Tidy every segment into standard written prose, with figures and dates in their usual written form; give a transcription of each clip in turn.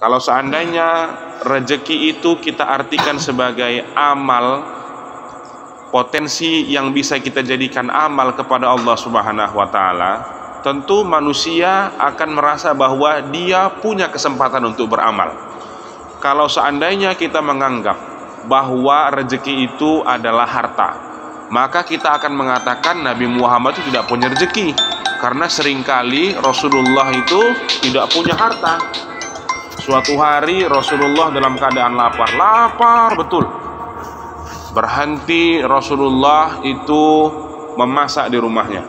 Kalau seandainya rezeki itu kita artikan sebagai amal, potensi yang bisa kita jadikan amal kepada Allah Subhanahu wa taala, tentu manusia akan merasa bahwa dia punya kesempatan untuk beramal. Kalau seandainya kita menganggap bahwa rezeki itu adalah harta, maka kita akan mengatakan Nabi Muhammad itu tidak punya rezeki, karena seringkali Rasulullah itu tidak punya harta. Suatu hari Rasulullah dalam keadaan lapar betul. Berhenti Rasulullah itu memasak di rumahnya.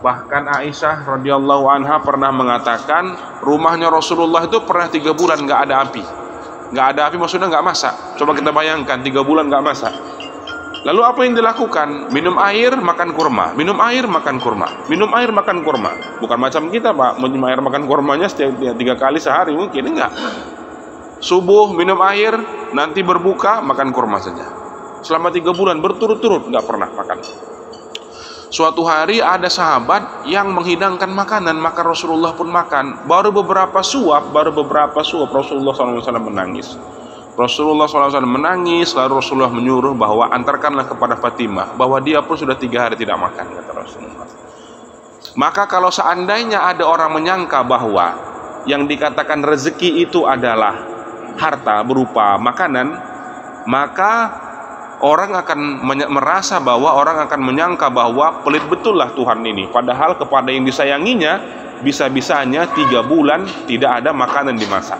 Bahkan Aisyah radhiyallahu anha pernah mengatakan rumahnya Rasulullah itu pernah 3 bulan nggak ada api. Nggak ada api maksudnya nggak masak. Coba kita bayangkan 3 bulan nggak masak. Lalu apa yang dilakukan? Minum air, makan kurma. Minum air, makan kurma. Minum air, makan kurma. Bukan macam kita, Pak. Minum air, makan kurmanya setiap 3 kali sehari mungkin enggak. Subuh minum air, nanti berbuka makan kurma saja. Selama 3 bulan berturut-turut nggak pernah makan. Suatu hari ada sahabat yang menghidangkan makanan, maka Rasulullah pun makan. Baru beberapa suap Rasulullah SAW menangis. Rasulullah SAW menangis, lalu Rasulullah menyuruh bahwa antarkanlah kepada Fatimah, bahwa dia pun sudah 3 hari tidak makan, kata Rasulullah. Maka kalau seandainya ada orang menyangka bahwa yang dikatakan rezeki itu adalah harta berupa makanan, maka orang akan merasa bahwa orang akan menyangka bahwa pelit betul lah Tuhan ini, padahal kepada yang disayanginya bisa-bisanya 3 bulan tidak ada makanan dimasak.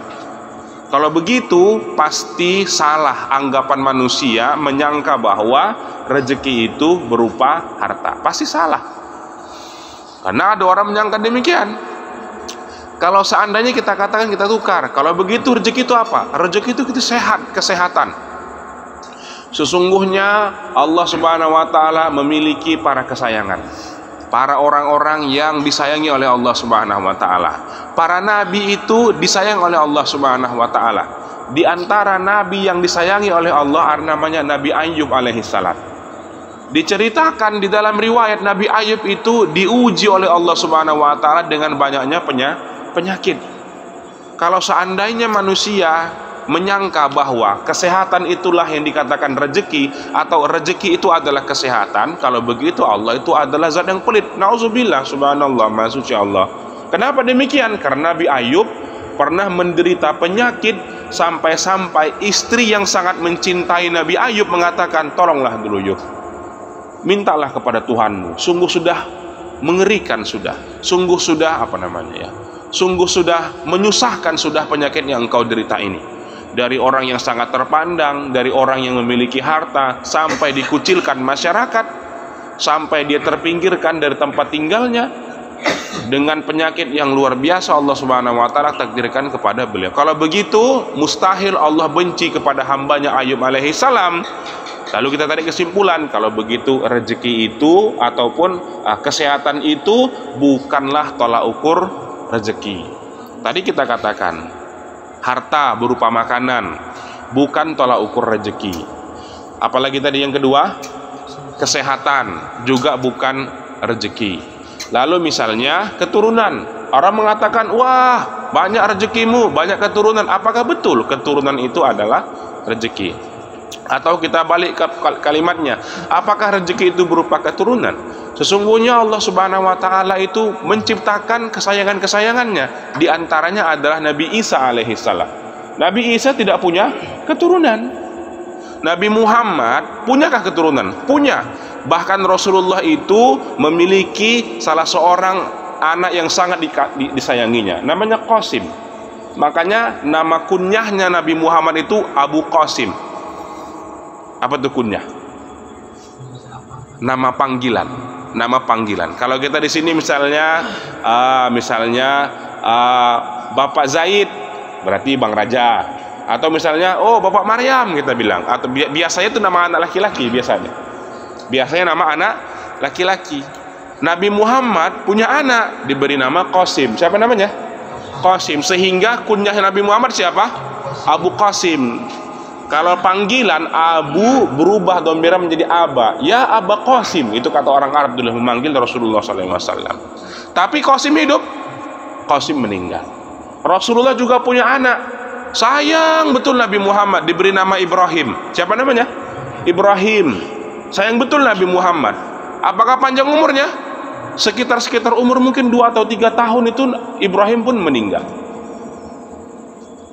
Kalau begitu pasti salah anggapan manusia menyangka bahwa rezeki itu berupa harta. Pasti salah. Karena ada orang menyangka demikian. Kalau seandainya kita katakan, kita tukar, kalau begitu rezeki itu apa? Rezeki itu sehat, kesehatan. Sesungguhnya Allah Subhanahu wa taala memiliki para kesayangan, para orang-orang yang disayangi oleh Allah Subhanahu wa taala. Para nabi itu disayang oleh Allah Subhanahu wa taala. Di antara nabi yang disayangi oleh Allah namanya Nabi Ayub alaihissalam. Diceritakan di dalam riwayat Nabi Ayub itu diuji oleh Allah Subhanahu wa taala dengan banyaknya penyakit. Kalau seandainya manusia menyangka bahwa kesehatan itulah yang dikatakan rezeki, atau rezeki itu adalah kesehatan, kalau begitu Allah itu adalah zat yang pelit. Nauzubillah, subhanallah, maha suci Allah. Kenapa demikian? Karena Nabi Ayub pernah menderita penyakit sampai-sampai istri yang sangat mencintai Nabi Ayub mengatakan, tolonglah dulu Ayub, mintalah kepada Tuhanmu, sungguh sudah mengerikan, sungguh sudah sungguh sudah menyusahkan sudah penyakit yang engkau derita ini. Dari orang yang sangat terpandang, dari orang yang memiliki harta, sampai dikucilkan masyarakat, sampai dia terpinggirkan dari tempat tinggalnya. Dengan penyakit yang luar biasa Allah Subhanahu wa taala takdirkan kepada beliau. Kalau begitu mustahil Allah benci kepada hambanya Ayub alaihissalam. Lalu kita tarik kesimpulan, kalau begitu rezeki itu ataupun kesehatan itu bukanlah tolak ukur rezeki. Tadi kita katakan harta berupa makanan bukan tolak ukur rezeki. Apalagi tadi yang kedua, kesehatan juga bukan rezeki. Lalu misalnya keturunan, orang mengatakan, wah banyak rezekimu, banyak keturunan. Apakah betul keturunan itu adalah rezeki? Atau kita balik ke kalimatnya, apakah rezeki itu berupa keturunan? Sesungguhnya Allah Subhanahu wa taala itu menciptakan kesayangan-kesayangannya. Di antaranya adalah Nabi Isa alaihissalam. Nabi Isa tidak punya keturunan. Nabi Muhammad punyakah keturunan? Punya. Bahkan Rasulullah itu memiliki salah seorang anak yang sangat disayanginya, namanya Qasim. Makanya nama kunyahnya Nabi Muhammad itu Abu Qasim. Apa itu kunyah? Nama panggilan. Nama panggilan. Kalau kita di sini misalnya Bapak Zaid, berarti Bang Raja. Atau misalnya Bapak Maryam kita bilang. Atau biasanya itu nama anak laki-laki biasanya nama anak laki-laki. Nabi Muhammad punya anak diberi nama Qasim. Siapa namanya? Qasim. Sehingga kunyah Nabi Muhammad siapa? Abu Qasim. Kalau panggilan Abu berubah dhamira menjadi Aba, ya Aba Qasim. Itu kata orang Arab dulu memanggil Rasulullah SAW. Tapi Qasim hidup, Qasim meninggal. Rasulullah juga punya anak. Sayang betul Nabi Muhammad, diberi nama Ibrahim. Siapa namanya? Ibrahim. Sayang betul Nabi Muhammad. Apakah panjang umurnya? Sekitar umur mungkin 2 atau 3 tahun itu Ibrahim pun meninggal.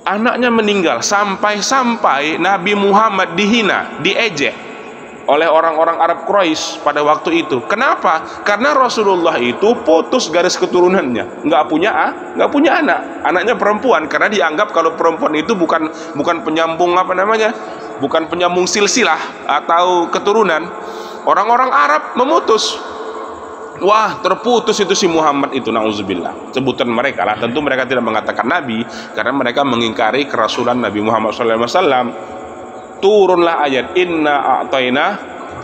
Anaknya meninggal, sampai Nabi Muhammad dihina, diejek oleh orang-orang Arab Quraisy pada waktu itu. Kenapa? Karena Rasulullah itu putus garis keturunannya, nggak punya anak. Anaknya perempuan, karena dianggap kalau perempuan itu bukan penyambung bukan penyambung silsilah atau keturunan. Orang-orang Arab memutus. Wah, terputus itu si Muhammad itu, nauzubillah. Sebutan mereka lah. Tentu mereka tidak mengatakan Nabi, karena mereka mengingkari kerasulan Nabi Muhammad SAW. Turunlah ayat, inna a'tayna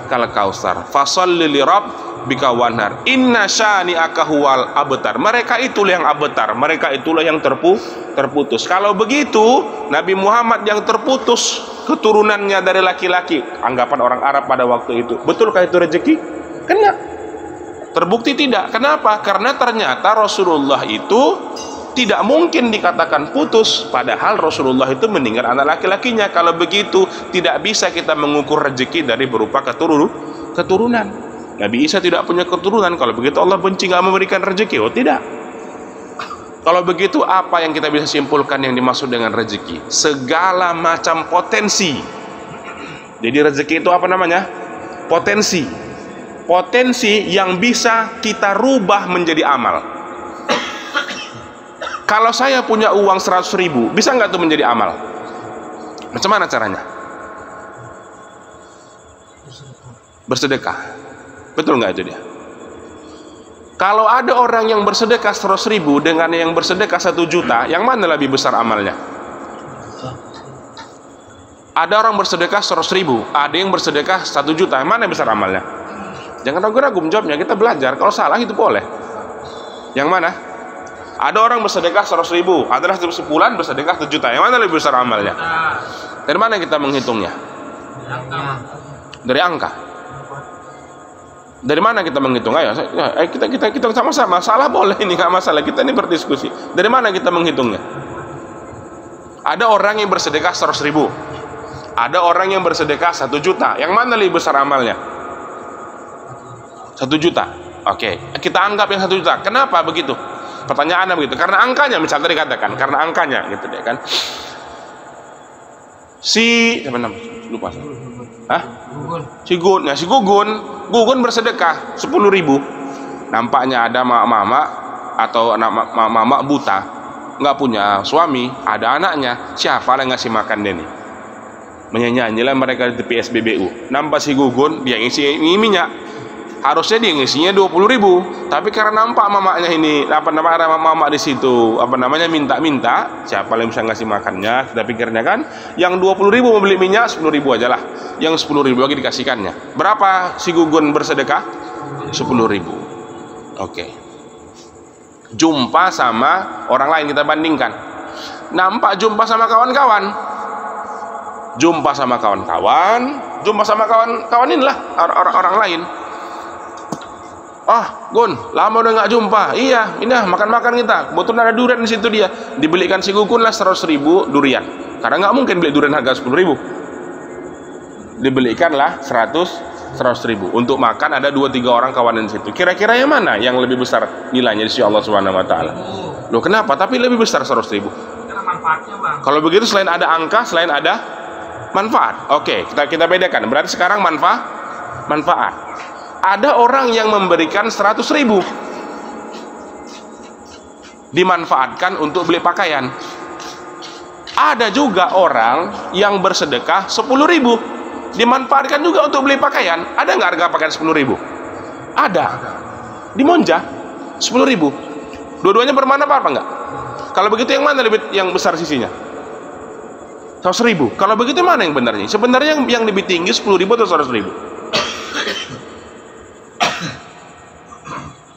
kal kausar fasholli li rabbika wanhar inna syani'aka huwal abtar. Mereka itulah yang abtar, mereka itulah yang terputus. Kalau begitu Nabi Muhammad yang terputus keturunannya dari laki-laki, anggapan orang Arab pada waktu itu, betulkah itu rezeki? Kena. Terbukti tidak. Kenapa? Karena ternyata Rasulullah itu tidak mungkin dikatakan putus, padahal Rasulullah itu meninggal anak laki-lakinya. Kalau begitu tidak bisa kita mengukur rezeki dari berupa keturunan. Nabi Isa tidak punya keturunan. Kalau begitu Allah benci, nggak memberikan rezeki? Oh tidak. Kalau begitu apa yang kita bisa simpulkan yang dimaksud dengan rezeki? Segala macam potensi. Jadi rezeki itu apa namanya? Potensi. Potensi yang bisa kita rubah menjadi amal. Kalau saya punya uang 100.000, bisa nggak itu menjadi amal? Macam mana caranya? Bersedekah. Betul nggak itu dia? Kalau ada orang yang bersedekah 100.000 dengan yang bersedekah 1 juta, yang mana lebih besar amalnya? Ada orang bersedekah 100.000, ada yang bersedekah 1 juta, yang mana yang besar amalnya? Jangan ragu-ragu menjawabnya, kita belajar. Kalau salah itu boleh. Yang mana? Ada orang bersedekah 100.000, adalah sebulan bersedekah 1 juta. Yang mana lebih besar amalnya? Dari mana kita menghitungnya? Dari angka. Dari mana kita menghitung? Ayo, kita sama-sama. Salah boleh, ini nggak masalah. Kita ini berdiskusi. Dari mana kita menghitungnya? Ada orang yang bersedekah 100.000, ada orang yang bersedekah 1 juta. Yang mana lebih besar amalnya? 1 juta. Oke, kita anggap yang 1 juta. Kenapa begitu? Pertanyaannya begitu. Karena angkanya, misalnya tadi katakan, karena angkanya gitu deh kan. Siapa namanya? Lupa. Hah? Si Gugun bersedekah 10.000. Nampaknya ada mama atau mama buta, nggak punya suami, ada anaknya. Siapa yang ngasih makan dia nih? Menyanyi-nyanyilah mereka di PSBBU. Nampak si Gugun, dia ngisi minyak. Harusnya dia ngisinya 20.000, tapi karena nampak mamanya ini ada mama di situ minta-minta, siapa yang bisa ngasih makannya? Kita pikirnya kan, yang 20.000 mau beli minyak 10.000 aja lah, yang 10.000 lagi dikasihkannya. Berapa si Gugun bersedekah? 10.000. Oke. Jumpa sama orang lain, kita bandingkan. Nampak jumpa sama kawan-kawan, jumpa sama kawan-kawan inilah orang lain. Ah, Gun, lama udah nggak jumpa. Iya, ini makan-makan kita. Kebetulan ada durian di situ dia. Dibelikan si Gugun lah 100.000 durian. Karena nggak mungkin beli durian harga 10.000. Dibelikanlah 100.000 untuk makan. Ada 2-3 orang kawan di situ. Kira-kira yang mana yang lebih besar nilainya di sisi Allah Subhanahu Wa Taala? Loh, kenapa? Tapi lebih besar 100.000. Karena manfaatnya, Bang. Kalau begitu selain ada angka, selain ada manfaat. Oke, kita bedakan. Berarti sekarang manfaat. Ada orang yang memberikan 100.000, dimanfaatkan untuk beli pakaian. Ada juga orang yang bersedekah 10.000, dimanfaatkan juga untuk beli pakaian. Ada nggak harga pakaian 10.000? Ada. Dimonja 10.000. Dua-duanya bermanfaat apa enggak? Kalau begitu yang mana yang besar sisinya? 100.000. Kalau begitu mana yang benarnya? Sebenarnya yang lebih tinggi 10.000 atau 100.000?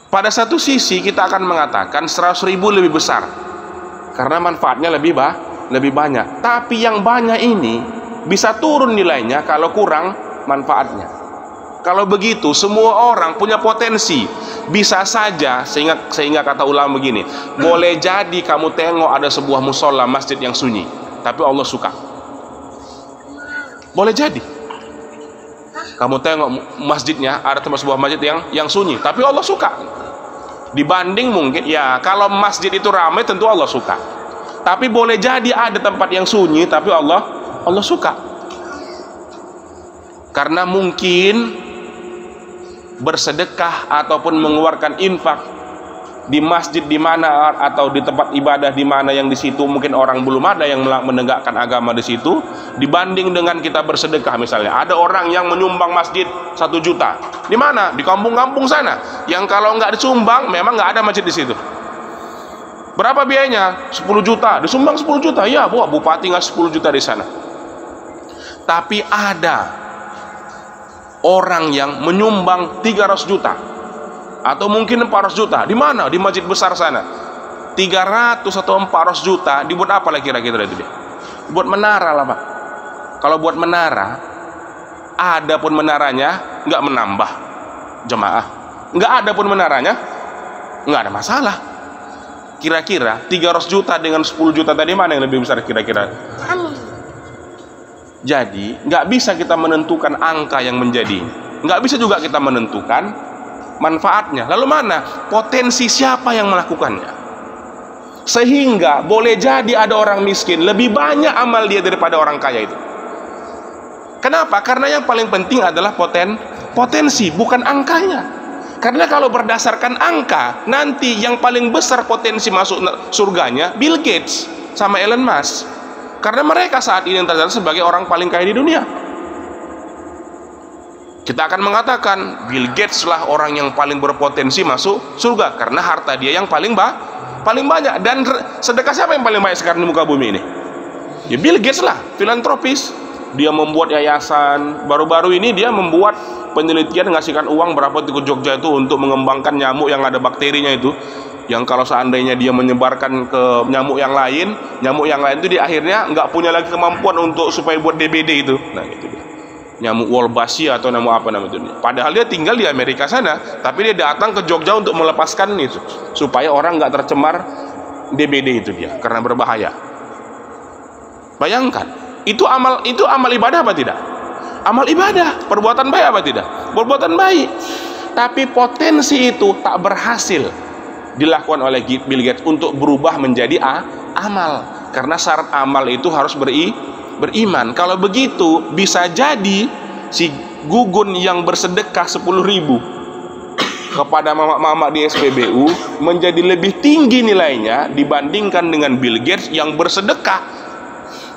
Pada satu sisi kita akan mengatakan 100.000 lebih besar karena manfaatnya lebih banyak. Tapi yang banyak ini bisa turun nilainya kalau kurang manfaatnya. Kalau begitu semua orang punya potensi. bisa saja, sehingga kata ulama begini, boleh jadi kamu tengok ada sebuah musola masjid yang sunyi, tapi Allah suka. Boleh jadi kamu tengok masjidnya ada sebuah masjid yang sunyi, tapi Allah suka. Dibanding mungkin ya kalau masjid itu ramai tentu Allah suka. Tapi boleh jadi ada tempat yang sunyi tapi Allah suka. Karena mungkin bersedekah ataupun mengeluarkan infak di masjid di mana atau di tempat ibadah di mana yang di situ mungkin orang belum ada yang menegakkan agama di situ, dibanding dengan kita bersedekah. Misalnya ada orang yang menyumbang masjid 1 juta, di mana? Di kampung-kampung sana yang kalau nggak disumbang memang nggak ada masjid di situ. Berapa biayanya? 10 juta, disumbang 10 juta, ya bupati nggak 10 juta di sana. Tapi ada orang yang menyumbang 300 juta atau mungkin 400 juta. Di mana? Di masjid besar sana. 300 atau 400 juta dibuat apa lah kira-kira itu dia? Buat menara lah Pak. Kalau buat menara, ada pun menaranya nggak menambah jemaah, nggak ada pun menaranya, nggak ada masalah. Kira-kira 300 juta dengan 10 juta tadi mana yang lebih besar kira-kira? Jadi nggak bisa kita menentukan angka yang menjadi, nggak bisa juga kita menentukan manfaatnya. Lalu mana potensi siapa yang melakukannya? Sehingga boleh jadi ada orang miskin lebih banyak amal dia daripada orang kaya itu. Kenapa? Karena yang paling penting adalah potensi, bukan angkanya. Karena kalau berdasarkan angka, nanti yang paling besar potensi masuk surganya Bill Gates sama Elon Musk. Karena mereka saat ini tercatat sebagai orang paling kaya di dunia. Kita akan mengatakan Bill Gates lah orang yang paling berpotensi masuk surga karena harta dia yang paling banyak. Dan sedekah siapa yang paling banyak sekarang di muka bumi ini? Ya Bill Gates lah, filantropis. Dia membuat yayasan. Baru-baru ini dia membuat penelitian, ngasihkan uang berapa ke Jogja itu untuk mengembangkan nyamuk yang ada bakterinya itu, yang kalau seandainya dia menyebarkan ke nyamuk yang lain itu di akhirnya nggak punya lagi kemampuan untuk supaya buat DBD itu. Nah itu dia, nyamuk Wolbachia atau nyamuk apa namanya itu. Padahal dia tinggal di Amerika sana, tapi dia datang ke Jogja untuk melepaskan itu supaya orang nggak tercemar DBD itu dia, karena berbahaya. Bayangkan, itu amal ibadah apa tidak? Amal ibadah, perbuatan baik apa tidak? Perbuatan baik. Tapi potensi itu tak berhasil dilakukan oleh Bill Gates untuk berubah menjadi amal, karena syarat amal itu harus beriman. Kalau begitu bisa jadi si Gugun yang bersedekah 10.000 kepada mama-mama di SPBU menjadi lebih tinggi nilainya dibandingkan dengan Bill Gates yang bersedekah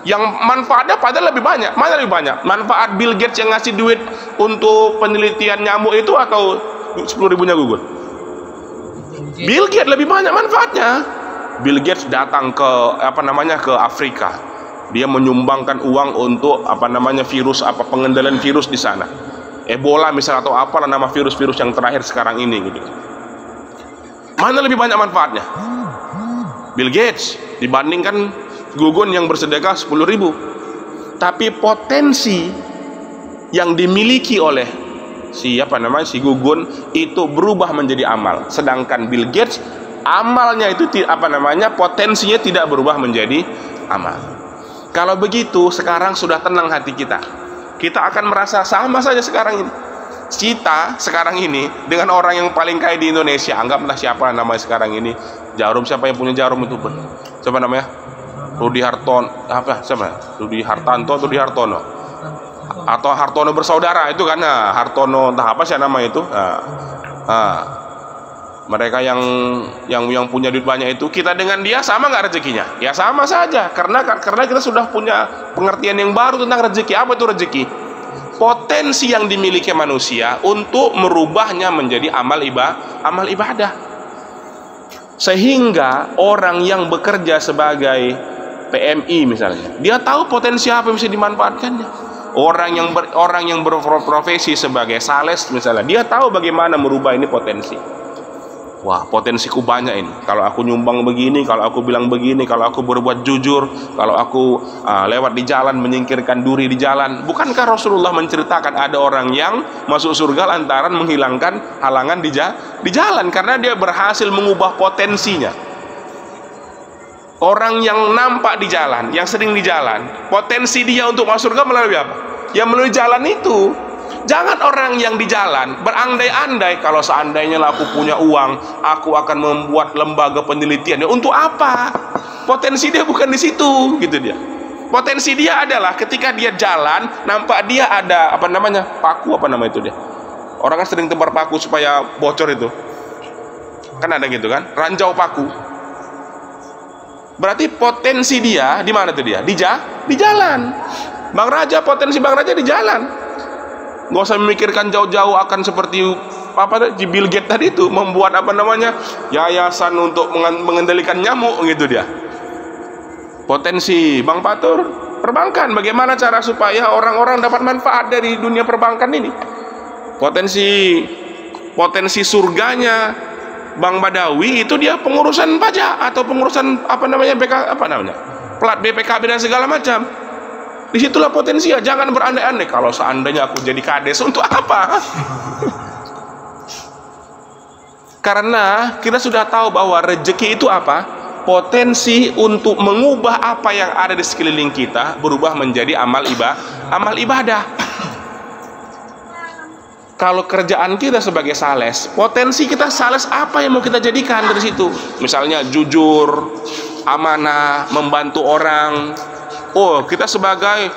yang manfaatnya padahal lebih banyak. Mana lebih banyak? Manfaat Bill Gates yang ngasih duit untuk penelitian nyamuk itu atau 10.000-nya Gugun? Bill Gates lebih banyak manfaatnya. Bill Gates datang ke ke Afrika. Dia menyumbangkan uang untuk virus pengendalian virus di sana. Ebola misalnya atau apalah nama virus-virus yang terakhir sekarang ini gitu. Mana lebih banyak manfaatnya? Bill Gates dibandingkan Gugun yang bersedekah 10.000. Tapi potensi yang dimiliki oleh si Gugun itu berubah menjadi amal, sedangkan Bill Gates amalnya itu potensinya tidak berubah menjadi amal. Kalau begitu sekarang sudah tenang hati kita akan merasa sama saja sekarang ini. Kita sekarang ini dengan orang yang paling kaya di Indonesia, anggaplah siapa namanya sekarang ini, Jarum, siapa yang punya Jarum itu, siapa namanya, Rudi Hartono atau Hartono bersaudara itu kan, Hartono entah apa sih nama itu. Mereka yang punya duit banyak itu, kita dengan dia sama nggak rezekinya? Ya sama saja, karena kita sudah punya pengertian yang baru tentang rezeki. Apa itu rezeki? Potensi yang dimiliki manusia untuk merubahnya menjadi amal ibadah. Sehingga orang yang bekerja sebagai PMI misalnya, dia tahu potensi apa yang bisa dimanfaatkannya. Orang yang berprofesi sebagai sales misalnya, dia tahu bagaimana merubah ini potensi. Wah, potensiku banyak ini. Kalau aku nyumbang begini, kalau aku bilang begini, kalau aku berbuat jujur, kalau aku lewat di jalan menyingkirkan duri di jalan. Bukankah Rasulullah menceritakan ada orang yang masuk surga lantaran menghilangkan halangan di jalan karena dia berhasil mengubah potensinya. Orang yang nampak di jalan, yang sering di jalan, potensi dia untuk masuk surga melalui apa? Ya melalui jalan itu. Jangan orang yang di jalan berandai-andai kalau seandainya aku punya uang, aku akan membuat lembaga penelitian. Untuk apa? Potensi dia bukan di situ, gitu dia. Potensi dia adalah ketika dia jalan, nampak dia ada apa namanya? Paku apa nama itu dia? Orang kan sering tebar paku supaya bocor itu. Kan ada gitu kan? Ranjau paku. Berarti potensi dia di mana tuh dia? Di jalan. Bang Raja, potensi Bang Raja di jalan. Nggak usah memikirkan jauh-jauh akan seperti apa Bill Gates tadi itu membuat apa namanya yayasan untuk mengendalikan nyamuk gitu dia. Potensi Bang Patur perbankan, bagaimana cara supaya orang-orang dapat manfaat dari dunia perbankan ini. Potensi surganya Bang Badawi itu dia pengurusan pajak atau pengurusan apa namanya plat BPKB dan segala macam. Disitulah potensinya. Jangan berandai-andai kalau seandainya aku jadi kades, untuk apa? Karena kita sudah tahu bahwa rezeki itu apa? Potensi untuk mengubah apa yang ada di sekeliling kita berubah menjadi amal ibadah. Kalau kerjaan kita sebagai sales, potensi kita sales apa yang mau kita jadikan dari situ? Misalnya jujur, amanah, membantu orang. Oh, kita sebagai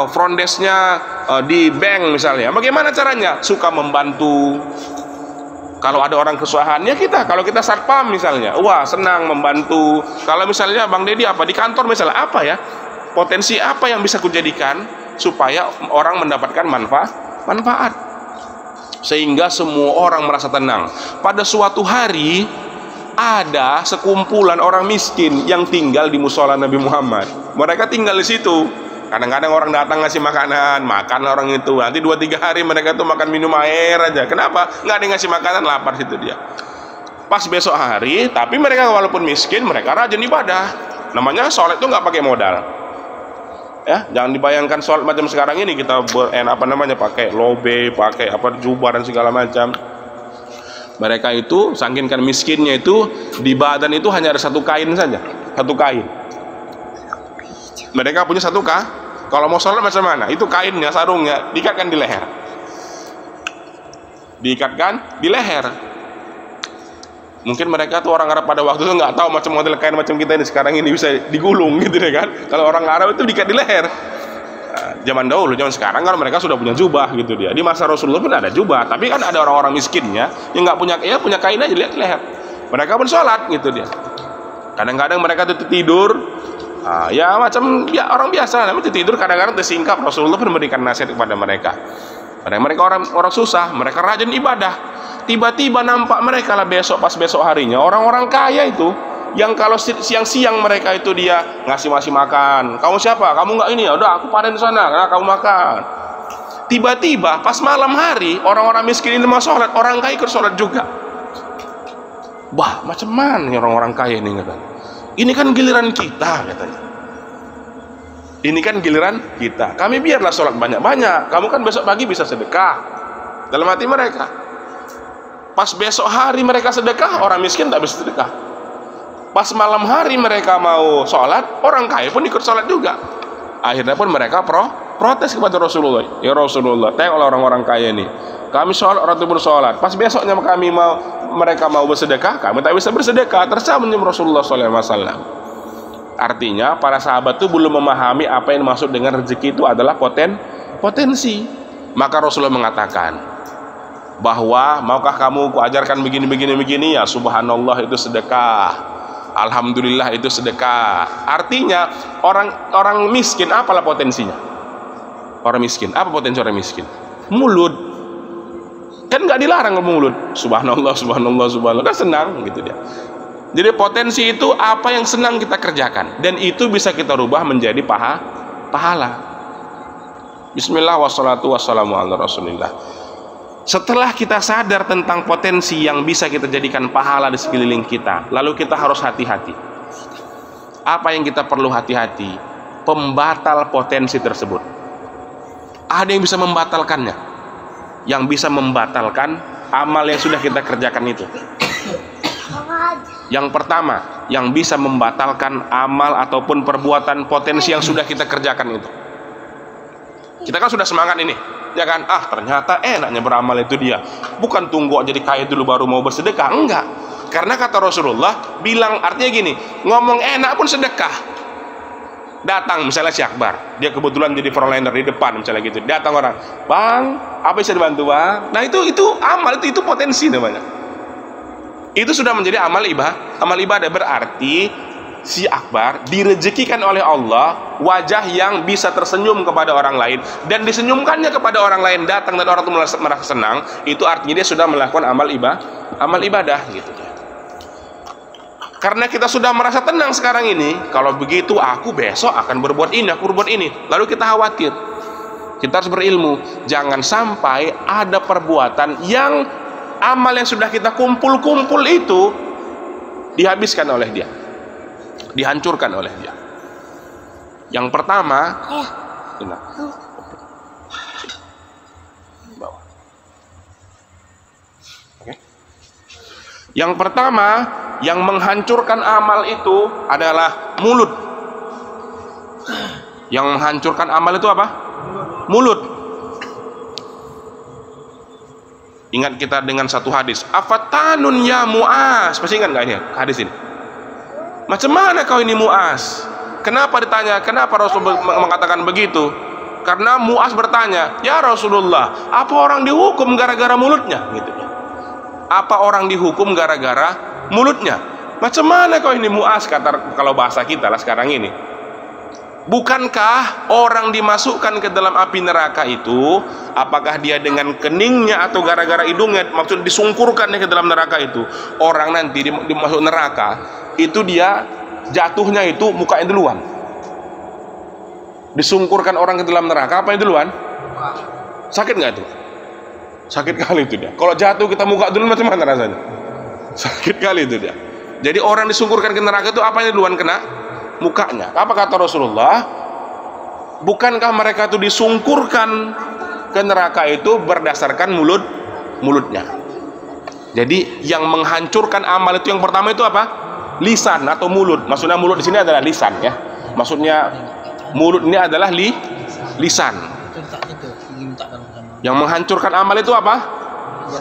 front desk-nya di bank misalnya, bagaimana caranya? Suka membantu. Kalau ada orang kesusahan, ya kita. Kalau kita satpam misalnya, wah senang membantu. Kalau misalnya Bang Deddy apa di kantor misalnya, apa ya? Potensi apa yang bisa kujadikan supaya orang mendapatkan manfaat? Sehingga semua orang merasa tenang. Pada suatu hari ada sekumpulan orang miskin yang tinggal di musola Nabi Muhammad. Mereka tinggal di situ. Kadang-kadang orang datang ngasih makanan, makan orang itu. Nanti 2-3 hari mereka tuh makan minum air aja. Kenapa? Nggak ada yang ngasih makanan, lapar situ dia. Pas besok hari, tapi mereka walaupun miskin, mereka rajin ibadah. Namanya sholat itu nggak pakai modal. Ya, jangan dibayangkan sholat macam sekarang ini kita pakai lobe, pakai jubah dan segala macam. Mereka itu saking kan miskinnya itu di badan itu hanya ada satu kain saja, satu kain. Mereka punya satu kalau mau sholat macam mana? Itu kainnya, sarungnya diikatkan di leher. Diikatkan di leher. Mungkin mereka tuh orang Arab pada waktu itu nggak tahu macam model kain macam kita ini sekarang ini bisa digulung gitu deh kan. Kalau orang Arab itu diikat di leher. Zaman dahulu, zaman sekarang kan mereka sudah punya jubah gitu dia. Di masa Rasulullah pun ada jubah, tapi kan ada orang-orang miskinnya yang nggak punya, ya punya kain aja lihat leher. Mereka pun sholat gitu dia. Kadang-kadang mereka tuh tidur, ya macam ya orang biasa, namanya tidur kadang-kadang tersingkap. Rasulullah pun memberikan nasihat kepada mereka. Mereka orang susah, mereka rajin ibadah. Tiba-tiba nampak mereka lah pas besok harinya orang-orang kaya itu. Yang kalau siang-siang mereka itu dia ngasih makan. Kamu siapa? Kamu nggak ini ya? Udah aku panen di sana, karena kamu makan. Tiba-tiba pas malam hari orang-orang miskin ini mau sholat, orang kaya ikut sholat juga. Bah, macam mana orang-orang kaya ini kata? Ini kan giliran kita katanya. Ini kan giliran kita. Kami biarlah sholat banyak-banyak. Kamu kan besok pagi bisa sedekah. Dalam hati mereka. Pas besok hari mereka sedekah, orang miskin tak bisa sedekah. Pas malam hari mereka mau sholat, orang kaya pun ikut sholat juga. Akhirnya pun mereka protes kepada Rasulullah. Ya Rasulullah, tengoklah orang-orang kaya ini. Kami sholat, orang itu bersolat. Pas besoknya mereka mau bersedekah, kami tak bisa bersedekah. Tersamanya Rasulullah SAW. Artinya para sahabat itu belum memahami apa yang dimaksud dengan rezeki itu adalah potensi. Maka Rasulullah mengatakan bahwa maukah kamu kuajarkan begini, ya subhanallah itu sedekah. Alhamdulillah itu sedekah. Artinya orang miskin apalah potensinya? Orang miskin, apa potensi orang miskin? Mulut. Kan nggak dilarang ngomong mulut. Subhanallah, subhanallah, subhanallah. Kan senang gitu dia. Jadi potensi itu apa yang senang kita kerjakan, dan itu bisa kita rubah menjadi pahala. Bismillah wassalatu wassalamu ala rasulillah. Setelah kita sadar tentang potensi yang bisa kita jadikan pahala di sekeliling kita, lalu kita harus hati-hati. Apa yang kita perlu hati-hati? Pembatal potensi tersebut. Ada yang bisa membatalkannya. Yang bisa membatalkan amal yang sudah kita kerjakan itu. Yang pertama, yang bisa membatalkan amal ataupun perbuatan potensi yang sudah kita kerjakan itu. Kita kan sudah semangat ini, ya kan? Ternyata enaknya beramal itu dia. Bukan tunggu jadi kaya dulu baru mau bersedekah, enggak. Karena kata Rasulullah bilang, artinya gini, ngomong enak pun sedekah. Datang misalnya si Akbar, dia kebetulan jadi frontliner di depan misalnya gitu. Datang orang, "Bang, apa bisa dibantu, Bang?" Nah, itu amal, itu potensi namanya. Itu sudah menjadi amal ibadah. Berarti si Akbar direzekikan oleh Allah wajah yang bisa tersenyum kepada orang lain, dan disenyumkannya kepada orang lain, datang dan orang itu merasa senang. Itu artinya dia sudah melakukan amal ibadah gitu. Karena kita sudah merasa tenang sekarang ini, kalau begitu aku besok akan berbuat ini, aku berbuat ini. Lalu kita khawatir. Kita harus berilmu, jangan sampai ada perbuatan yang amal yang sudah kita kumpul itu dihabiskan oleh dia, dihancurkan oleh dia. Yang pertama, yang pertama yang menghancurkan amal itu adalah mulut. Yang menghancurkan amal itu apa? Mulut. Ingat kita dengan satu hadis, afatanun ya Mu'az. Masih ingat nggak ini hadis ini? Macam mana kau ini Mu'az? Kenapa ditanya? Kenapa Rasul mengatakan begitu? Karena Mu'az bertanya, "Ya Rasulullah, apa orang dihukum gara-gara mulutnya?" Gitu. Apa orang dihukum gara-gara mulutnya? Macam mana kau ini Mu'az? Kata kalau bahasa kita lah sekarang ini. Bukankah orang dimasukkan ke dalam api neraka itu, apakah dia dengan keningnya atau gara-gara hidungnya, maksud disungkurkannya ke dalam neraka itu? Orang nanti dimasuk neraka itu dia jatuhnya itu mukanya duluan. Disungkurkan orang ke dalam neraka, apa yang duluan? Sakit nggak itu? Sakit kali itu dia. Kalau jatuh kita muka dulu macam mana rasanya? Sakit kali itu dia. Jadi orang disungkurkan ke neraka itu apa yang duluan kena? Mukanya. Apa kata Rasulullah? Bukankah mereka itu disungkurkan ke neraka itu berdasarkan mulutnya? Jadi yang menghancurkan amal itu yang pertama itu apa? Lisan atau mulut. Maksudnya mulut di sini adalah lisan ya. Maksudnya mulut ini adalah lisan. Yang menghancurkan amal itu apa?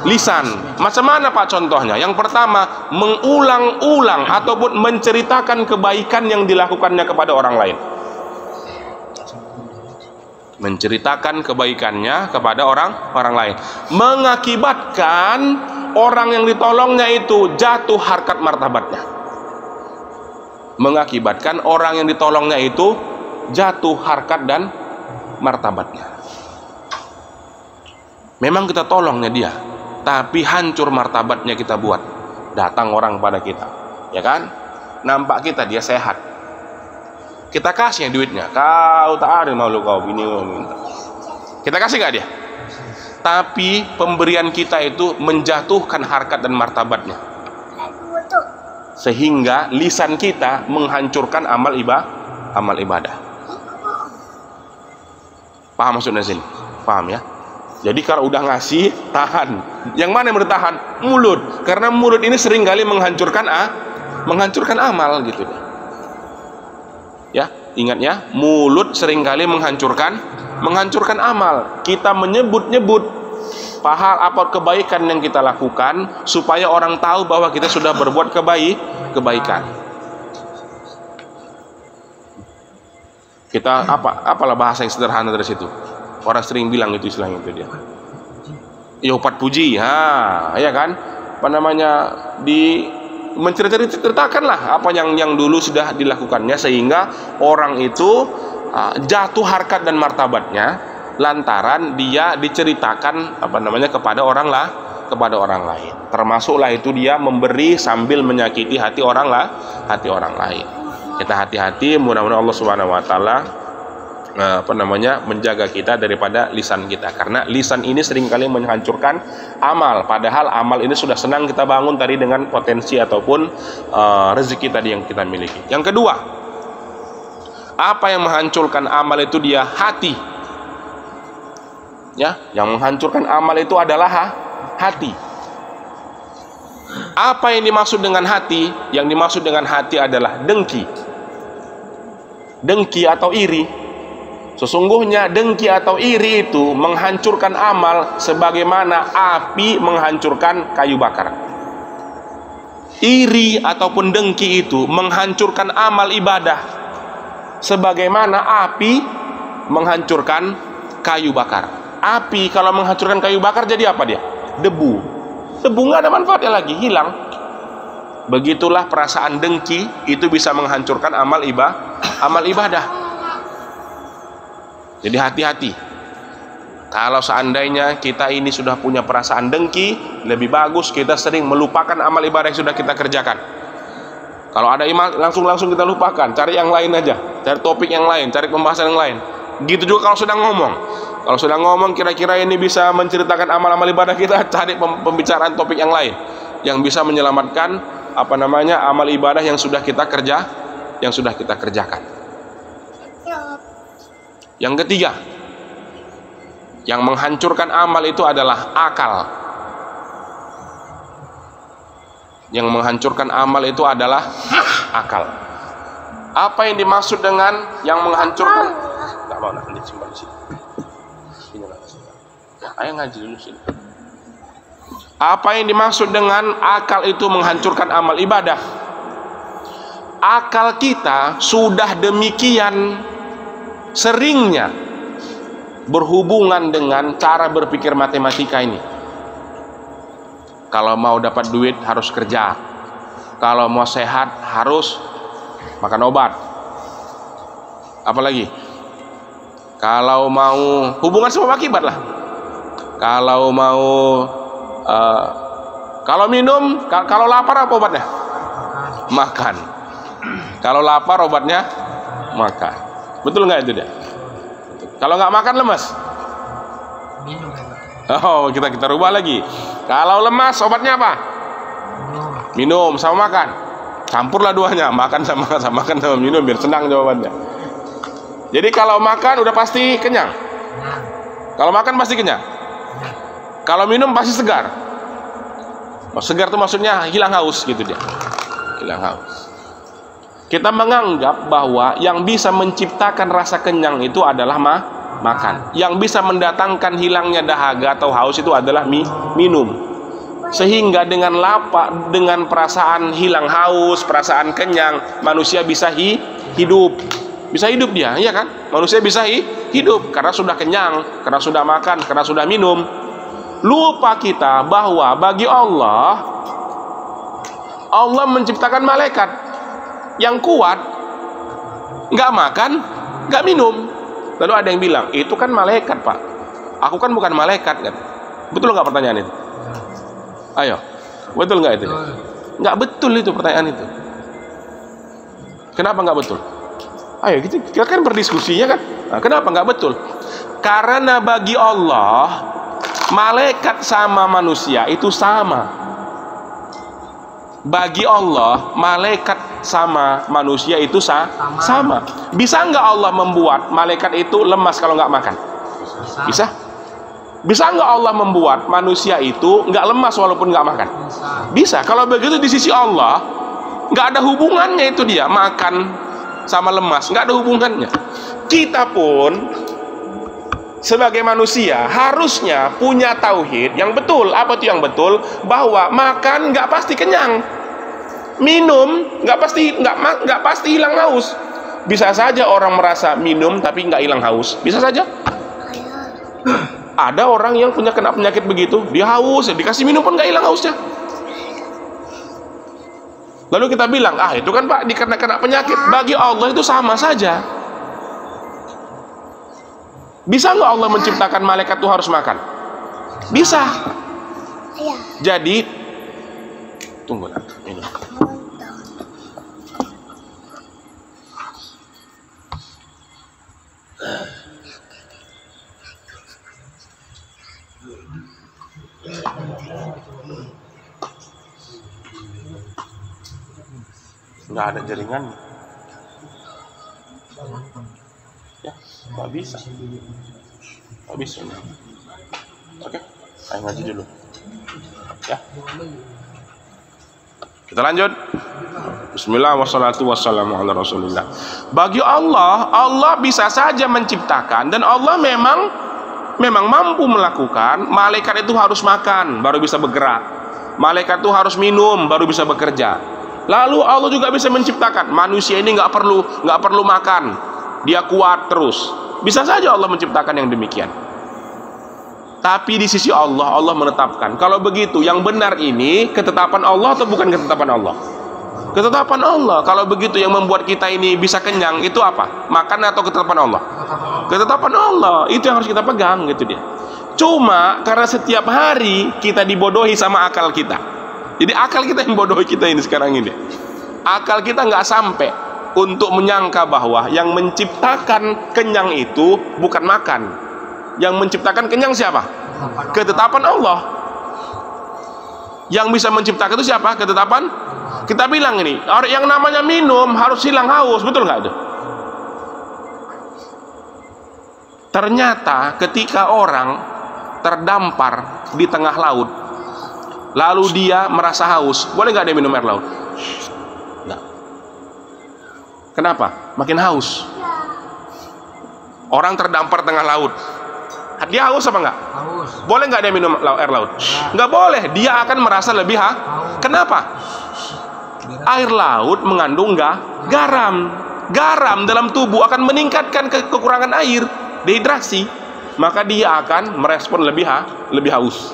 Lisan. Macam mana Pak contohnya? Yang pertama, mengulang-ulang ataupun menceritakan kebaikan yang dilakukannya kepada orang lain. Menceritakan kebaikannya kepada orang lain, mengakibatkan orang yang ditolongnya itu jatuh harkat martabatnya. Mengakibatkan orang yang ditolongnya itu jatuh harkat dan martabatnya. Memang kita tolongnya dia, tapi hancur martabatnya kita buat. Datang orang pada kita, ya kan? Nampak kita dia sehat, kita kasih duitnya. Kau tak ada malu kau ini. Kita kasih gak dia? Tapi pemberian kita itu menjatuhkan harkat dan martabatnya, sehingga lisan kita menghancurkan amal ibadah. Paham maksudnya sini? Paham ya? Jadi kalau udah ngasih, tahan. Yang mana yang bertahan? Mulut. Karena mulut ini seringkali menghancurkan amal gitu. Ya, ingat ya, mulut seringkali menghancurkan amal. Kita menyebut-nyebut pahala apa kebaikan yang kita lakukan supaya orang tahu bahwa kita sudah berbuat kebaikan. Kita apalah bahasa yang sederhana dari situ. Orang sering bilang itu istilahnya itu dia. Ya upat puji, ya kan? Apa namanya, menceritakanlah apa yang dulu sudah dilakukannya sehingga orang itu jatuh harkat dan martabatnya lantaran dia diceritakan apa namanya kepada orang lain. Termasuklah itu dia memberi sambil menyakiti hati orang lain. Kita hati-hati, mudah-mudahan Allah Subhanahu wa taala menjaga kita daripada lisan kita, karena lisan ini seringkali menghancurkan amal, padahal amal ini sudah senang kita bangun tadi dengan potensi ataupun rezeki tadi yang kita miliki. Yang kedua, apa yang menghancurkan amal itu dia hati. Ya, yang menghancurkan amal itu adalah hati. Apa yang dimaksud dengan hati? Yang dimaksud dengan hati adalah dengki. Dengki atau iri. Sesungguhnya dengki atau iri itu menghancurkan amal sebagaimana api menghancurkan kayu bakar. Iri ataupun dengki itu menghancurkan amal ibadah sebagaimana api menghancurkan kayu bakar. Api kalau menghancurkan kayu bakar jadi apa dia? Debu. Debu nggak ada manfaatnya lagi, hilang. Begitulah perasaan dengki itu bisa menghancurkan amal ibadah. Jadi hati-hati. Kalau seandainya kita ini sudah punya perasaan dengki, lebih bagus kita sering melupakan amal ibadah yang sudah kita kerjakan. Kalau ada iman, langsung kita lupakan, cari yang lain aja, cari topik yang lain, cari pembahasan yang lain. Gitu juga kalau sedang ngomong. Kalau sedang ngomong kira-kira ini bisa menceritakan amal-amal ibadah kita, cari pembicaraan topik yang lain yang bisa menyelamatkan amal ibadah yang sudah kita kerjakan. Yang ketiga, yang menghancurkan amal itu adalah akal. Yang menghancurkan amal itu adalah akal. Apa yang dimaksud dengan yang menghancurkan? Enggak mau, nanti simpan di sini. Ya, ayo ngaji dulu sini. Apa yang dimaksud dengan akal itu menghancurkan amal ibadah? Akal kita sudah demikian seringnya berhubungan dengan cara berpikir matematika ini. Kalau mau dapat duit harus kerja, kalau mau sehat harus makan obat. Apalagi kalau mau hubungan sebab akibat lah. Kalau mau kalau minum, kalau lapar apa obatnya? Makan. Kalau lapar obatnya makan. Betul nggak itu dia? Kalau nggak makan lemas. Minum. Oh, kita rubah lagi. Kalau lemas obatnya apa? Minum sama makan. Campurlah duanya, makan sama minum biar senang jawabannya. Jadi kalau makan udah pasti kenyang. Kalau makan pasti kenyang. Kalau minum pasti segar. Segar itu maksudnya hilang haus gitu dia. Hilang haus. Kita menganggap bahwa yang bisa menciptakan rasa kenyang itu adalah makan. Yang bisa mendatangkan hilangnya dahaga atau haus itu adalah minum. Sehingga dengan lapar, dengan perasaan hilang haus, perasaan kenyang, manusia bisa hidup. Bisa hidup dia, iya kan? Manusia bisa hidup karena sudah kenyang, karena sudah makan, karena sudah minum. Lupa kita bahwa bagi Allah menciptakan malaikat yang kuat, nggak makan, nggak minum. Lalu ada yang bilang, itu kan malaikat pak, aku kan bukan malaikat kan? Betul nggak pertanyaan itu? Ayo, betul nggak itu? Nggak betul itu pertanyaan itu. Kenapa nggak betul? Ayo kita kan berdiskusinya kan? Nah, kenapa nggak betul? Karena bagi Allah malaikat sama manusia itu sama. Bagi Allah malaikat sama manusia itu sama. Bisa nggak Allah membuat malaikat itu lemas kalau nggak makan? Bisa. Bisa nggak Allah membuat manusia itu nggak lemas walaupun nggak makan? Bisa. Kalau begitu di sisi Allah nggak ada hubungannya itu dia makan sama lemas, nggak ada hubungannya. Kita pun sebagai manusia harusnya punya tauhid yang betul. Apa tuh yang betul? Bahwa makan nggak pasti kenyang, minum nggak pasti hilang haus. Bisa saja orang merasa minum tapi nggak hilang haus, bisa saja. Ada orang yang kena penyakit begitu, dia haus, dikasih minum pun nggak hilang hausnya. Lalu kita bilang, itu kan pak dikena penyakit. Bagi Allah itu sama saja. Bisa nggak Allah menciptakan malaikat itu harus makan? Bisa. Jadi tunggu lah, minum. nggak ada jaringannya. Ya, nggak bisa. Nggak bisa. Oke, ayo ngaji dulu. Ya. Kita lanjut. Bismillah wassalatu wassalamu ala rasulillah. Bagi Allah, Allah bisa saja menciptakan, dan Allah memang mampu melakukan. Malaikat itu harus makan baru bisa bergerak. Malaikat itu harus minum baru bisa bekerja. Lalu Allah juga bisa menciptakan manusia ini nggak perlu makan, dia kuat terus. Bisa saja Allah menciptakan yang demikian. Tapi di sisi Allah, Allah menetapkan. Kalau begitu, yang benar ini ketetapan Allah atau bukan ketetapan Allah? Ketetapan Allah. Kalau begitu, yang membuat kita ini bisa kenyang itu apa? Makan atau ketetapan Allah? Ketetapan Allah. Itu yang harus kita pegang, gitu dia. Cuma karena setiap hari kita dibodohi sama akal kita. Jadi akal kita yang bodohi kita ini sekarang ini. Akal kita nggak sampai untuk menyangka bahwa yang menciptakan kenyang itu bukan makan. Yang menciptakan kenyang siapa? Ketetapan Allah. Yang bisa menciptakan itu siapa? Ketetapan. Kita bilang ini, yang namanya minum harus hilang haus, betul nggak itu? Ternyata ketika orang terdampar di tengah laut, lalu dia merasa haus, boleh nggak dia minum air laut? Nggak. Kenapa? Makin haus. Orang terdampar tengah laut, dia haus apa enggak? Haus. Boleh nggak dia minum air laut? Nggak boleh. Dia akan merasa lebih Kenapa? Air laut mengandung garam. Garam dalam tubuh akan meningkatkan kekurangan air, dehidrasi. Maka dia akan merespon lebih haus.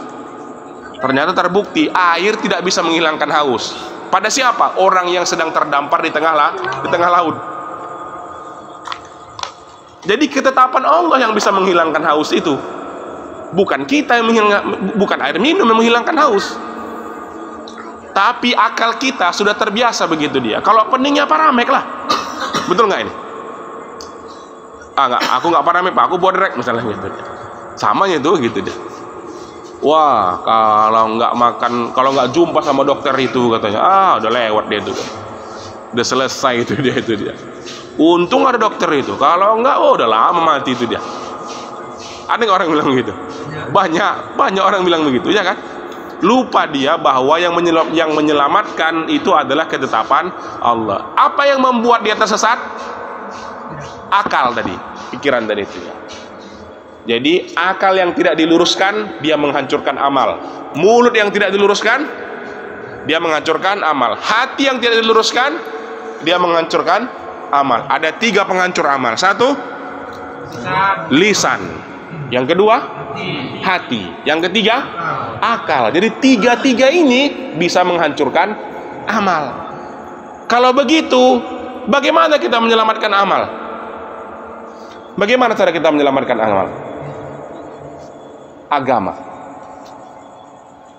Ternyata terbukti air tidak bisa menghilangkan haus. Pada siapa? Orang yang sedang terdampar di tengah laut. Jadi ketetapan Allah yang bisa menghilangkan haus itu, bukan kita yang bukan air minum yang menghilangkan haus. Tapi akal kita sudah terbiasa begitu dia. Kalau peningnya paramek lah, betul nggak ini? Nggak, aku nggak paramek pak, aku bodrek misalnya gitu. Samanya tuh gitu dia. Wah, kalau nggak jumpa sama dokter itu katanya, udah lewat dia tuh, udah selesai itu dia. Untung ada dokter itu, kalau enggak, udah lama mati itu dia. Ada nggak orang bilang begitu? Banyak orang bilang begitu, ya kan? Lupa dia bahwa yang menyelamatkan itu adalah ketetapan Allah. Apa yang membuat dia tersesat? Akal tadi, pikiran tadi itu ya. Jadi akal yang tidak diluruskan, dia menghancurkan amal. Mulut yang tidak diluruskan, dia menghancurkan amal. Hati yang tidak diluruskan, dia menghancurkan amal. Ada 3 penghancur amal. 1, lisan. Yang kedua, hati. Yang ketiga, akal. Jadi 3 ini bisa menghancurkan amal. Kalau begitu, bagaimana kita menyelamatkan amal? Bagaimana cara kita menyelamatkan amal?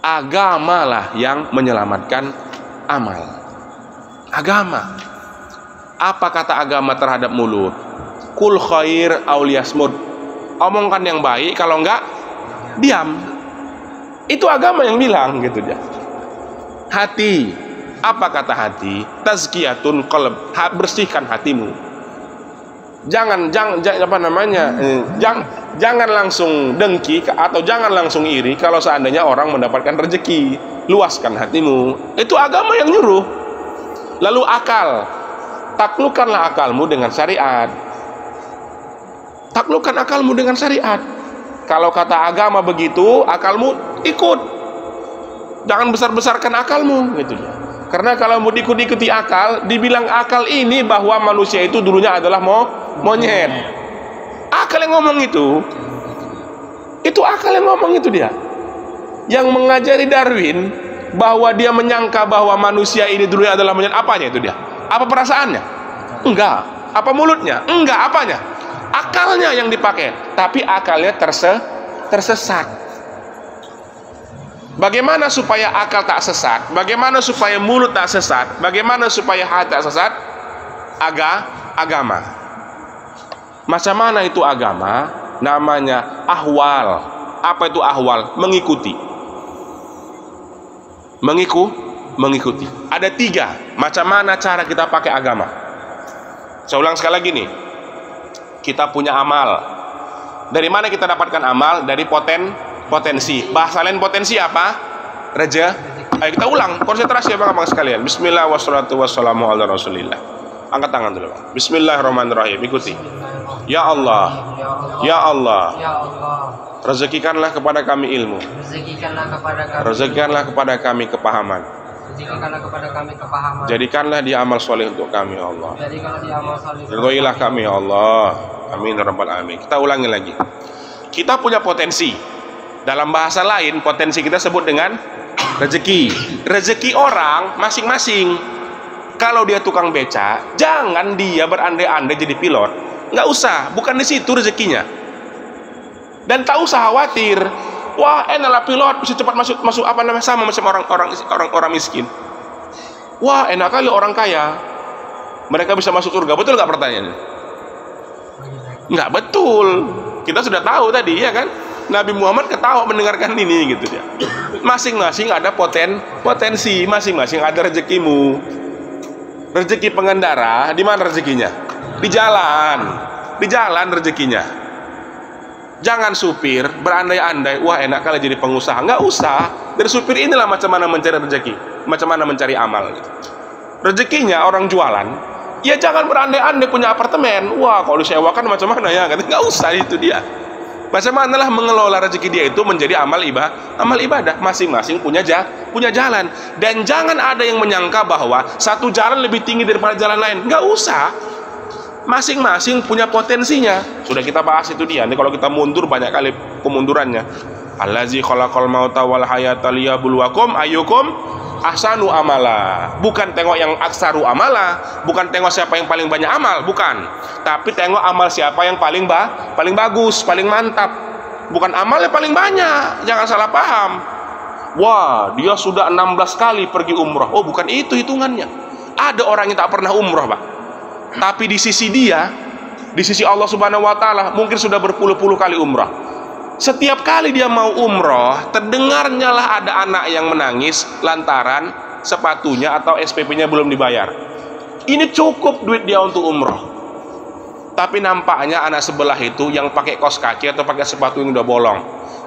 Agamalah yang menyelamatkan amal. Agama. Apa kata agama terhadap mulut? Kul khair aw liyasmut. Omongkan yang baik, kalau enggak diam. Itu agama yang bilang gitu dia. Hati. Apa kata hati? Tazkiyatun qalb. Bersihkan hatimu. Jangan langsung dengki atau jangan langsung iri kalau seandainya orang mendapatkan rezeki. Luaskan hatimu. Itu agama yang nyuruh. Lalu akal. Taklukkanlah akalmu dengan syariat. Taklukkan akalmu dengan syariat. Kalau kata agama begitu, akalmu ikut. Jangan besar-besarkan akalmu gitu ya. Karena kalau mau diikuti akal, dibilang akal ini bahwa manusia itu dulunya adalah monyet. Akal yang ngomong itu akal yang ngomong itu dia. Yang mengajari Darwin bahwa dia menyangka bahwa manusia ini dulunya adalah monyet, apanya itu dia? Apa perasaannya? Enggak. Apa mulutnya? Enggak. Apanya? Akalnya yang dipakai. Tapi akalnya tersesat. Bagaimana supaya akal tak sesat? Bagaimana supaya mulut tak sesat? Bagaimana supaya hati tak sesat? Agama. Macam mana itu agama? Namanya ahwal. Apa itu ahwal? Mengikuti. mengikuti. Ada 3 macam mana cara kita pakai agama. Saya ulang sekali lagi nih. Kita punya amal. Dari mana kita dapatkan amal? Dari potensi. Bahasa lain potensi apa? Ayo kita ulang, konsentrasi ya bang sekalian. Bismillah wassalatu wassalamu ala rasulillah. Angkat tangan dulu bang. Bismillahirrahmanirrahim. Ikuti. Ya Allah, ya Allah, rezekikanlah kepada kami ilmu, rezekikanlah kepada kami kepahaman, jadikanlah dia amal soleh untuk kami ya Allah, ridhoilah kami ya Allah, amin ya rabbal alamin. Kita ulangi lagi. Kita punya potensi. Dalam bahasa lain potensi kita sebut dengan rezeki. Rezeki orang masing-masing. Kalau dia tukang beca, jangan dia berandai-andai jadi pilot. Nggak usah, bukan di situ rezekinya. Dan tak usah khawatir. Wah, enaklah pilot bisa cepat masuk apa namanya, sama macam orang miskin. Wah, enak kali orang kaya. Mereka bisa masuk surga. Betul nggak pertanyaannya? Nggak betul. Kita sudah tahu tadi ya kan? Nabi Muhammad ketawa mendengarkan ini gitu ya. Masing-masing ada potensi, masing-masing ada rezekimu. Rezeki pengendara, di mana rezekinya? Di jalan rezekinya. Jangan supir berandai-andai, wah enak kali jadi pengusaha. Nggak usah. Dari supir inilah macam mana mencari rezeki, macam mana mencari amal gitu. Rezekinya orang jualan, ya jangan berandai-andai punya apartemen. Wah kalau disewakan macam mana ya? Nggak usah, itu dia. Macam manalah mengelola rezeki dia itu menjadi amal ibadah. Masing-masing punya jalan. Dan jangan ada yang menyangka bahwa satu jalan lebih tinggi daripada jalan lain. Nggak usah. Masing-masing punya potensinya. Sudah kita bahas itu dia. Nanti kalau kita mundur banyak kali kemundurannya. Allazi khalaqal mauta wal hayata liyabluwakum ayyukum ahsanu amala. Bukan tengok yang aksaru amala, bukan tengok siapa yang paling banyak amal, bukan. Tapi tengok amal siapa yang paling bagus, paling mantap. Bukan amal yang paling banyak. Jangan salah paham. Wah, dia sudah 16 kali pergi umrah. Oh, bukan itu hitungannya. Ada orang yang tak pernah umrah, Pak. Tapi di sisi dia, di sisi Allah Subhanahu wa taala mungkin sudah berpuluh-puluh kali umrah. Setiap kali dia mau umroh, terdengarnya lah ada anak yang menangis lantaran sepatunya atau SPP-nya belum dibayar. Ini cukup duit dia untuk umroh. Tapi nampaknya anak sebelah itu yang pakai kaos kaki atau pakai sepatu yang udah bolong,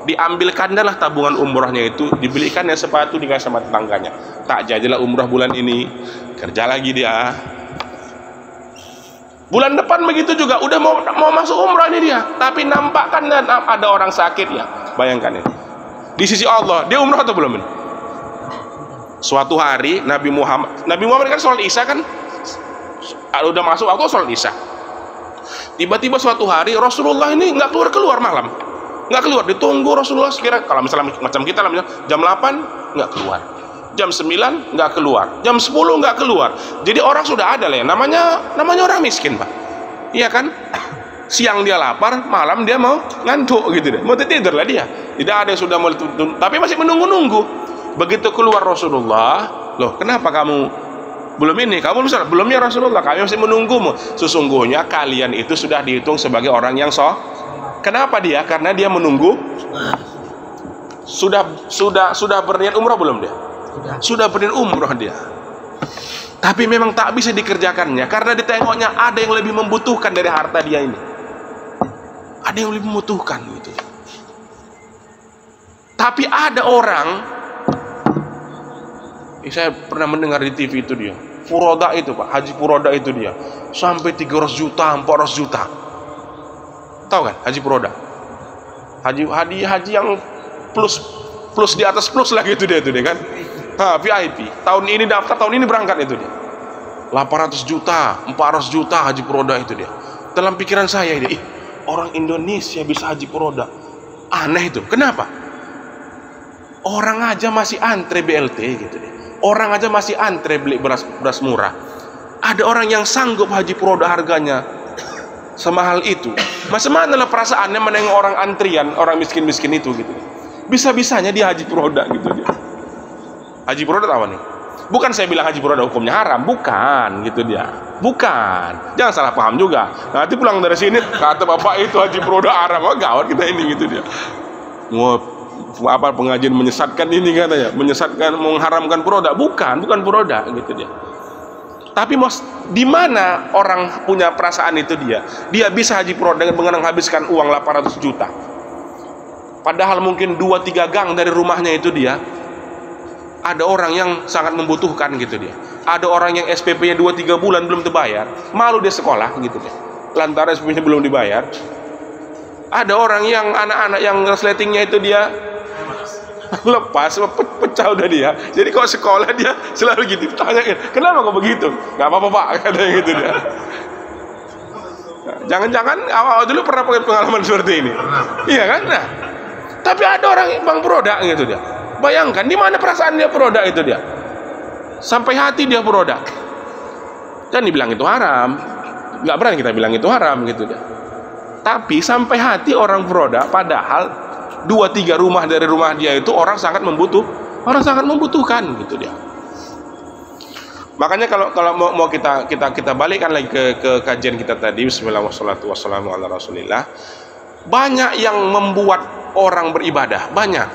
diambilkannya lah tabungan umrohnya itu, dibelikannya sepatu dikasih sama tetangganya. Tak jadilah umroh bulan ini, kerja lagi dia. Bulan depan begitu juga, udah mau masuk umrah ini dia, tapi nampakkan ada orang sakit ya. Bayangkan ini. Di sisi Allah, dia umrah atau belum ini? Suatu hari Nabi Muhammad kan sholat Isya kan, udah masuk waktu sholat Isya. Tiba-tiba suatu hari Rasulullah ini nggak keluar malam, nggak keluar, ditunggu Rasulullah sekira kalau misalnya macam kita lah, jam 8 nggak keluar, jam 9 nggak keluar, jam 10 nggak keluar. Jadi orang sudah ada lah ya, namanya orang miskin Pak, iya kan? Siang dia lapar, malam dia mau ngantuk gitu deh, mau tidur lah dia. Tidak ada yang sudah mau tapi masih menunggu-nunggu. Begitu keluar Rasulullah, loh kenapa kamu belum ini? Kamu misalnya belum ya Rasulullah, kami masih menunggumu. Sesungguhnya kalian itu sudah dihitung sebagai orang yang Kenapa dia? Karena dia menunggu. Sudah berniat umrah belum dia? Sudah berniat umrah dia. Tapi memang tak bisa dikerjakannya karena ditengoknya ada yang lebih membutuhkan dari harta dia ini. Ada yang lebih membutuhkan gitu. Tapi ada orang, saya pernah mendengar di TV itu dia, Furoda itu Pak, Haji Furoda itu dia, sampai 300 juta, 400 juta. Tahu kan Haji Furoda? Haji yang plus di atas plus lah gitu dia kan. VIP. Tahun ini daftar, tahun ini berangkat itu dia. 800 juta, 400 juta Haji Furoda itu dia. Dalam pikiran saya ini, orang Indonesia bisa Haji Furoda. Aneh itu. Kenapa? Orang aja masih antre BLT gitu deh. Orang aja masih antre beli beras murah. Ada orang yang sanggup Haji Furoda harganya semahal itu. Macam mana lah perasaannya menengok orang antrian, orang miskin-miskin itu gitu. Bisa-bisanya dia Haji Furoda gitu dia. Haji Furoda apa nih? Bukan saya bilang Haji Furoda hukumnya haram, bukan gitu dia. Bukan. Jangan salah paham juga. Nanti pulang dari sini kata bapak itu Haji Furoda haram, oh gawat kita ini gitu dia. Mau apa pengajian menyesatkan ini katanya, menyesatkan, mengharamkan produk. Bukan produk gitu dia. Tapi di mana orang punya perasaan itu dia bisa haji pro dengan menghabiskan uang 800 juta. Padahal mungkin 2-3 gang dari rumahnya itu dia ada orang yang sangat membutuhkan gitu dia. Ada orang yang SPP-nya 2-3 bulan belum terbayar, malu dia sekolah gitu dia. Lantaran SPP-nya belum dibayar. Ada orang yang anak-anak yang resletingnya itu dia lepas, pecah udah dia. Jadi kalau sekolah dia selalu gitu, tanyain, kenapa kok begitu? Gak apa-apa pak, katanya gitu dia. Jangan-jangan awal dulu pernah punya pengalaman seperti ini. Iya kan? Nah, tapi ada orang bang produk gitu dia. Bayangkan di mana perasaan dia produk itu dia. Sampai hati dia produk. Dan dibilang itu haram. Nggak berani kita bilang itu haram gitu dia. Tapi sampai hati orang produk, padahal 2-3 rumah dari rumah dia itu orang sangat membutuhkan gitu dia. Makanya kalau mau kita balikkan lagi ke kajian kita tadi, bismillahirrahmanirrahim. Banyak yang membuat orang beribadah, banyak.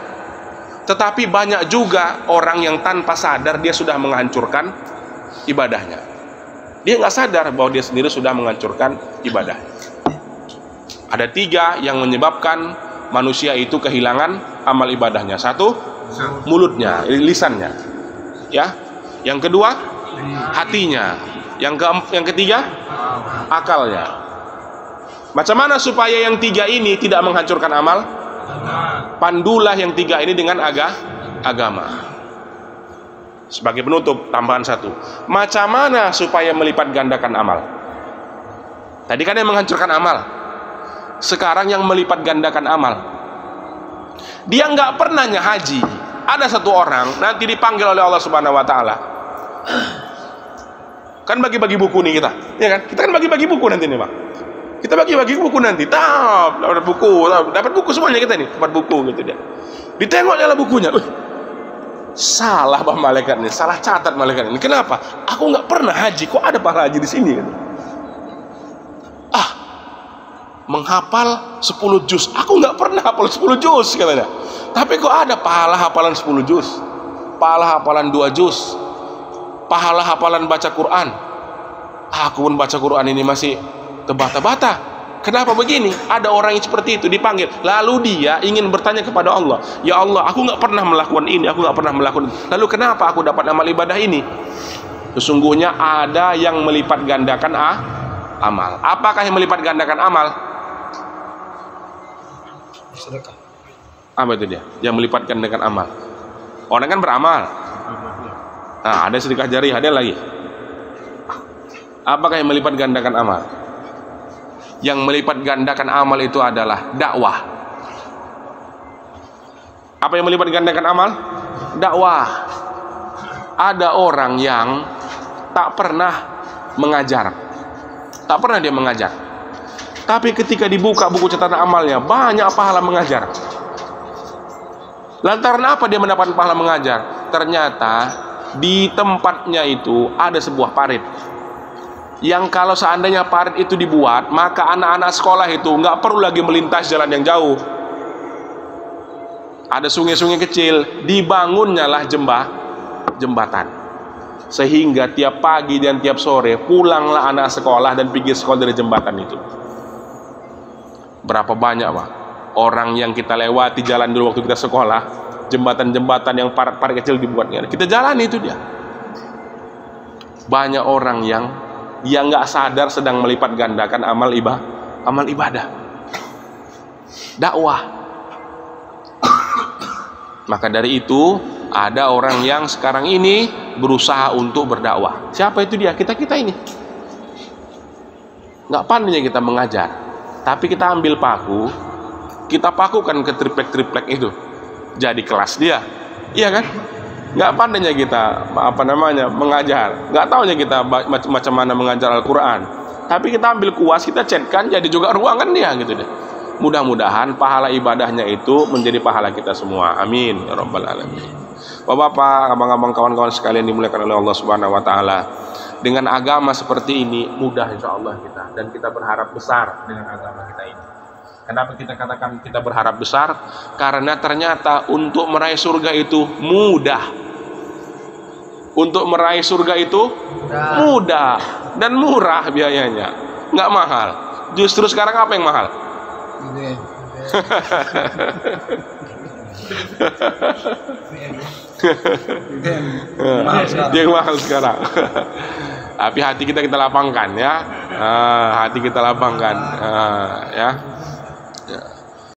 Tetapi banyak juga orang yang tanpa sadar dia sudah menghancurkan ibadahnya. Dia nggak sadar bahwa dia sendiri sudah menghancurkan ibadah. Ada 3 yang menyebabkan manusia itu kehilangan amal ibadahnya. 1, mulutnya, lisannya, ya. Yang kedua, hatinya. Yang ketiga, akalnya. Macam mana supaya yang 3 ini tidak menghancurkan amal? Pandulah yang 3 ini dengan agama. Sebagai penutup, tambahan 1. Macam mana supaya melipat gandakan amal? Tadi kan yang menghancurkan amal. Sekarang yang melipat gandakan amal. Dia nggak pernahnya haji. Ada 1 orang nanti dipanggil oleh Allah Subhanahu Wa Taala. Kan bagi-bagi buku nih kita, ya kan? Kita kan bagi-bagi buku nanti nih pak. Kita bagi-bagi buku nanti. Dapat buku semuanya kita nih, dapat buku gitu dia. Ditengoknya lah bukunya. Salah bah malaikat nih, salah catat malaikat ini. Kenapa? Aku nggak pernah haji, kok ada pahala haji di sini? Gitu. Menghafal 10 juz. Aku nggak pernah hafal 10 juz katanya. Tapi kok ada pahala hafalan 10 juz, pahala hafalan 2 juz, pahala hafalan baca Quran. Aku pun baca Quran ini masih terbata-bata. Kenapa begini? Ada orang yang seperti itu dipanggil, lalu dia ingin bertanya kepada Allah, ya Allah, aku nggak pernah melakukan ini, aku nggak pernah melakukan. Lalu kenapa aku dapat amal ibadah ini? Sesungguhnya ada yang melipat gandakan amal. Apakah yang melipat gandakan amal? Sedekah. Apa itu dia? Yang melipat gandakan amal. Orang kan beramal. Nah, ada sedekah jariah, ada lagi. Apakah yang melipat gandakan amal? Yang melipat gandakan amal itu adalah dakwah. Apa yang melipat gandakan amal? Dakwah. Ada orang yang tak pernah mengajar. Tak pernah dia mengajar. Tapi ketika dibuka buku catatan amalnya, banyak pahala mengajar. Lantaran apa dia mendapat pahala mengajar? Ternyata di tempatnya itu ada sebuah parit. Yang kalau seandainya parit itu dibuat, maka anak-anak sekolah itu nggak perlu lagi melintas jalan yang jauh. Ada sungai-sungai kecil, dibangunnya lah jembatan. Sehingga tiap pagi dan tiap sore pulanglah anak sekolah dan pergi sekolah dari jembatan itu. Berapa banyak pak orang yang kita lewati jalan dulu waktu kita sekolah, jembatan-jembatan yang parit-parit kecil dibuatnya, kita jalani itu dia. Banyak orang yang dia nggak sadar sedang melipat gandakan amal ibadah, dakwah. Maka dari itu ada orang yang sekarang ini berusaha untuk berdakwah. Siapa itu dia? Kita ini. Nggak pandainya kita mengajar, tapi kita ambil paku, kita pakukan ke triplek-triplek itu, jadi kelas dia, iya kan? Nggak pandainya kita mengajar, nggak taunya kita macam mana mengajar Al-Quran, tapi kita ambil kuas, kita catkan, jadi juga ruangan dia gitu deh. Mudah-mudahan pahala ibadahnya itu menjadi pahala kita semua. Amin ya rabbal alamin. Bapak-bapak, abang-abang, kawan-kawan sekalian dimuliakan oleh Allah Subhanahu wa taala. Dengan agama seperti ini mudah insya Allah kita, dan kita berharap besar dengan agama kita ini. Kenapa kita katakan kita berharap besar? Karena ternyata untuk meraih surga itu mudah. Untuk meraih surga itu mudah dan murah biayanya, nggak mahal. Justru sekarang apa yang mahal? Dia yang mahal sekarang. Tapi hati kita lapangkan ya, hati kita lapangkan ya.